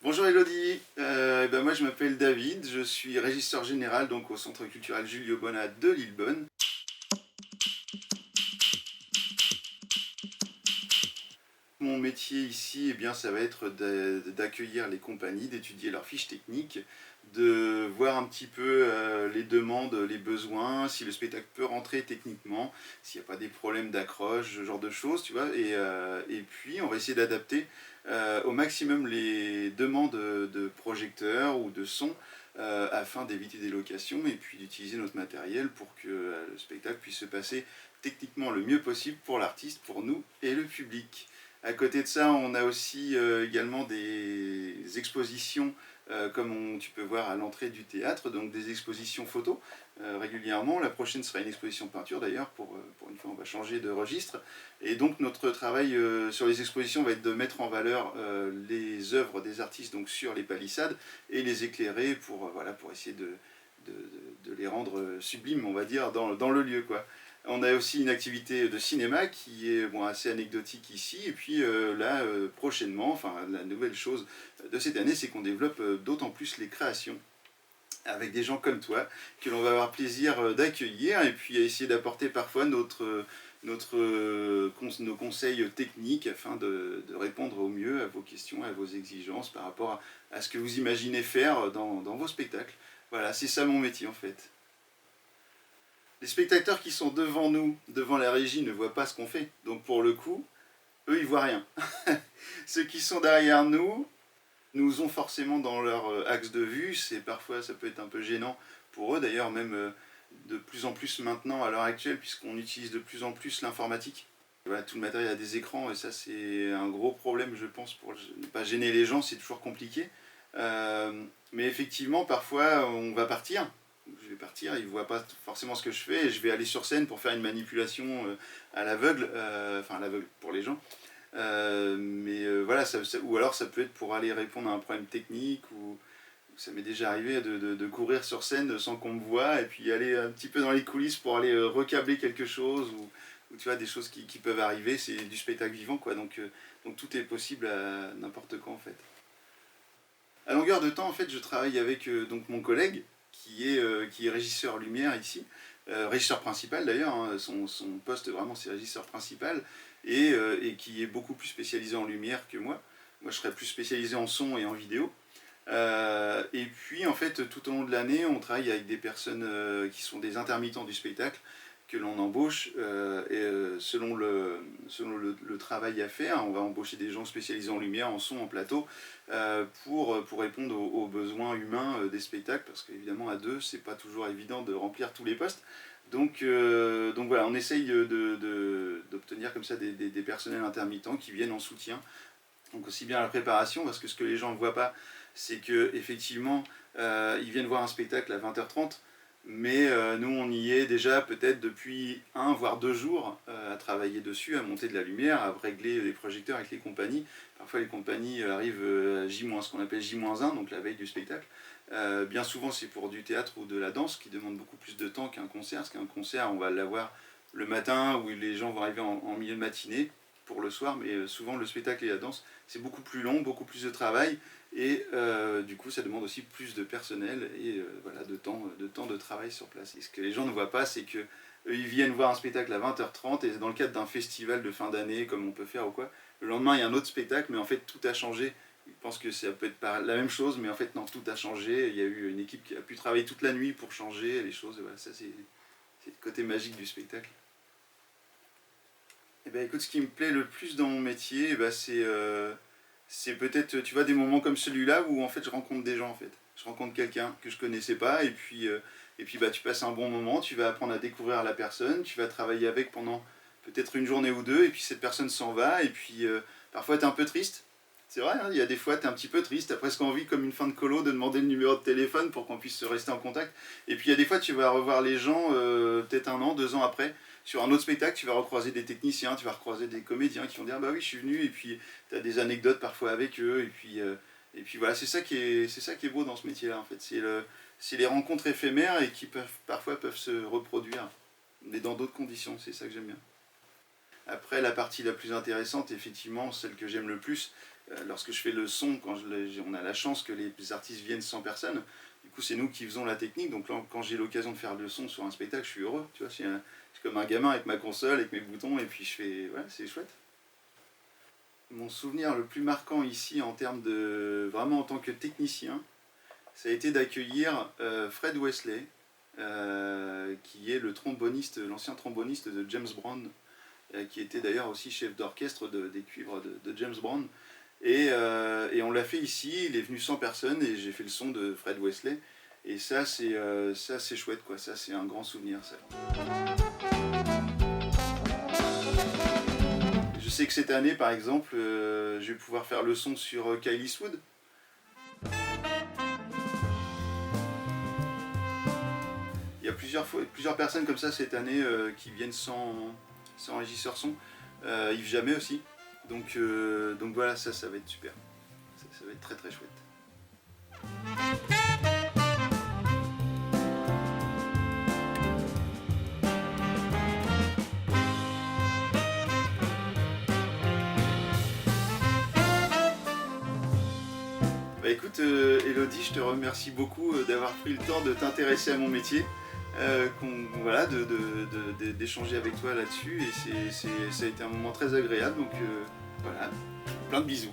Bonjour Elodie, moi je m'appelle David, je suis régisseur général donc au Centre culturel Julio Bonnat de Lillebonne. Mon métier ici, ça va être d'accueillir les compagnies, d'étudier leurs fiches techniques, de voir un petit peu les demandes, les besoins, si le spectacle peut rentrer techniquement, s'il n'y a pas des problèmes d'accroche, ce genre de choses, tu vois. Et puis on va essayer d'adapter au maximum les demandes de projecteurs ou de son afin d'éviter des locations et puis d'utiliser notre matériel pour que le spectacle puisse se passer techniquement le mieux possible pour l'artiste, pour nous et le public. À côté de ça, on a aussi également des expositions comme tu peux voir à l'entrée du théâtre, donc des expositions photos régulièrement. La prochaine sera une exposition peinture d'ailleurs, pour une fois on va changer de registre. Et donc notre travail sur les expositions va être de mettre en valeur les œuvres des artistes donc sur les palissades et les éclairer pour essayer de les rendre sublimes, on va dire, dans le lieu, quoi. On a aussi une activité de cinéma qui est assez anecdotique ici. Et puis prochainement, la nouvelle chose de cette année, c'est qu'on développe d'autant plus les créations avec des gens comme toi, que l'on va avoir plaisir d'accueillir et puis à essayer d'apporter parfois nos conseils techniques afin de répondre au mieux à vos questions, à vos exigences par rapport à ce que vous imaginez faire dans vos spectacles. Voilà, c'est ça mon métier en fait. Les spectateurs qui sont devant nous, devant la régie, ne voient pas ce qu'on fait. Donc pour le coup, eux, ils voient rien. Ceux qui sont derrière nous ont forcément dans leur axe de vue. Parfois, ça peut être un peu gênant pour eux. D'ailleurs, même de plus en plus maintenant, à l'heure actuelle, puisqu'on utilise de plus en plus l'informatique. Voilà, tout le matériel a des écrans et ça, c'est un gros problème, je pense, pour ne pas gêner les gens. C'est toujours compliqué. Mais effectivement, parfois, on va partir. Je vais partir, ils ne voient pas forcément ce que je fais et je vais aller sur scène pour faire une manipulation à l'aveugle, à l'aveugle pour les gens. Voilà, ou alors ça peut être pour aller répondre à un problème technique ou ça m'est déjà arrivé de courir sur scène sans qu'on me voie et puis aller un petit peu dans les coulisses pour aller recabler quelque chose ou tu vois des choses qui peuvent arriver. C'est du spectacle vivant, quoi, donc tout est possible à n'importe quand en fait. À longueur de temps, en fait, je travaille avec donc mon collègue qui est régisseur lumière ici, régisseur principal d'ailleurs, hein, son poste vraiment c'est régisseur principal, et qui est beaucoup plus spécialisé en lumière que moi. Moi je serais plus spécialisé en son et en vidéo. Et puis en fait tout au long de l'année on travaille avec des personnes qui sont des intermittents du spectacle que l'on embauche selon le travail à faire. On va embaucher des gens spécialisés en lumière, en son, en plateau pour répondre aux besoins humains des spectacles parce qu'évidemment à deux c'est pas toujours évident de remplir tous les postes. Donc voilà, on essaye d'obtenir comme ça des personnels intermittents qui viennent en soutien. Donc aussi bien la préparation, parce que ce que les gens ne voient pas, c'est qu'effectivement, ils viennent voir un spectacle à 20h30, mais nous on y est déjà peut-être depuis 1 voire 2 jours à travailler dessus, à monter de la lumière, à régler les projecteurs avec les compagnies. Parfois les compagnies arrivent à J-, ce qu'on appelle J-1, donc la veille du spectacle. Bien souvent c'est pour du théâtre ou de la danse qui demande beaucoup plus de temps qu'un concert, parce qu'un concert on va l'avoir le matin où les gens vont arriver en milieu de matinée pour le soir, mais souvent le spectacle et la danse c'est beaucoup plus long, beaucoup plus de travail et du coup ça demande aussi plus de personnel et voilà, de temps de travail sur place. Et ce que les gens ne voient pas, c'est que ils viennent voir un spectacle à 20h30 et dans le cadre d'un festival de fin d'année comme on peut faire ou quoi, le lendemain il y a un autre spectacle mais en fait tout a changé. Ils pensent que ça peut être la même chose mais en fait non, tout a changé. Il y a eu une équipe qui a pu travailler toute la nuit pour changer les choses et voilà, ça c'est le côté magique du spectacle. Eh ben, écoute, ce qui me plaît le plus dans mon métier, c'est peut-être, tu vois, des moments comme celui-là où en fait je rencontre des gens en fait. Je rencontre quelqu'un que je connaissais pas et puis tu passes un bon moment, tu vas apprendre à découvrir la personne, tu vas travailler avec pendant peut-être une journée ou deux et puis cette personne s'en va et puis parfois tu es un peu triste. C'est vrai, hein, il y a des fois tu es un petit peu triste, tu as presque envie comme une fin de colo de demander le numéro de téléphone pour qu'on puisse rester en contact. Et puis il y a des fois tu vas revoir les gens peut-être 1 an, 2 ans après sur un autre spectacle, tu vas recroiser des techniciens, tu vas recroiser des comédiens qui vont dire bah oui je suis venu et puis tu as des anecdotes parfois avec eux et puis voilà, c'est ça qui est beau dans ce métier là en fait, c'est les rencontres éphémères et qui parfois peuvent se reproduire mais dans d'autres conditions, c'est ça que j'aime bien. Après la partie la plus intéressante, effectivement celle que j'aime le plus, lorsque je fais le son, on a la chance que les artistes viennent sans personne. Du coup, c'est nous qui faisons la technique. Donc là, quand j'ai l'occasion de faire le son sur un spectacle, je suis heureux. Tu vois, je suis comme un gamin avec ma console, avec mes boutons, et puis je fais... Ouais, c'est chouette. Mon souvenir le plus marquant ici, en termes de... Vraiment en tant que technicien, ça a été d'accueillir Fred Wesley, qui est l'ancien tromboniste de James Brown, qui était d'ailleurs aussi chef d'orchestre des cuivres de James Brown. Et on l'a fait ici, il est venu sans personne et j'ai fait le son de Fred Wesley. Et ça c'est chouette, quoi. Ça c'est un grand souvenir, ça. Je sais que cette année par exemple, je vais pouvoir faire le son sur Kyle Eastwood. Il y a plusieurs personnes comme ça cette année qui viennent sans régisseur son. Yves Jamais aussi. Donc voilà, ça va être super. Ça va être très très chouette. Bah écoute, Elodie, je te remercie beaucoup d'avoir pris le temps de t'intéresser à mon métier. Voilà, d'échanger avec toi là-dessus, et ça a été un moment très agréable, donc voilà, plein de bisous.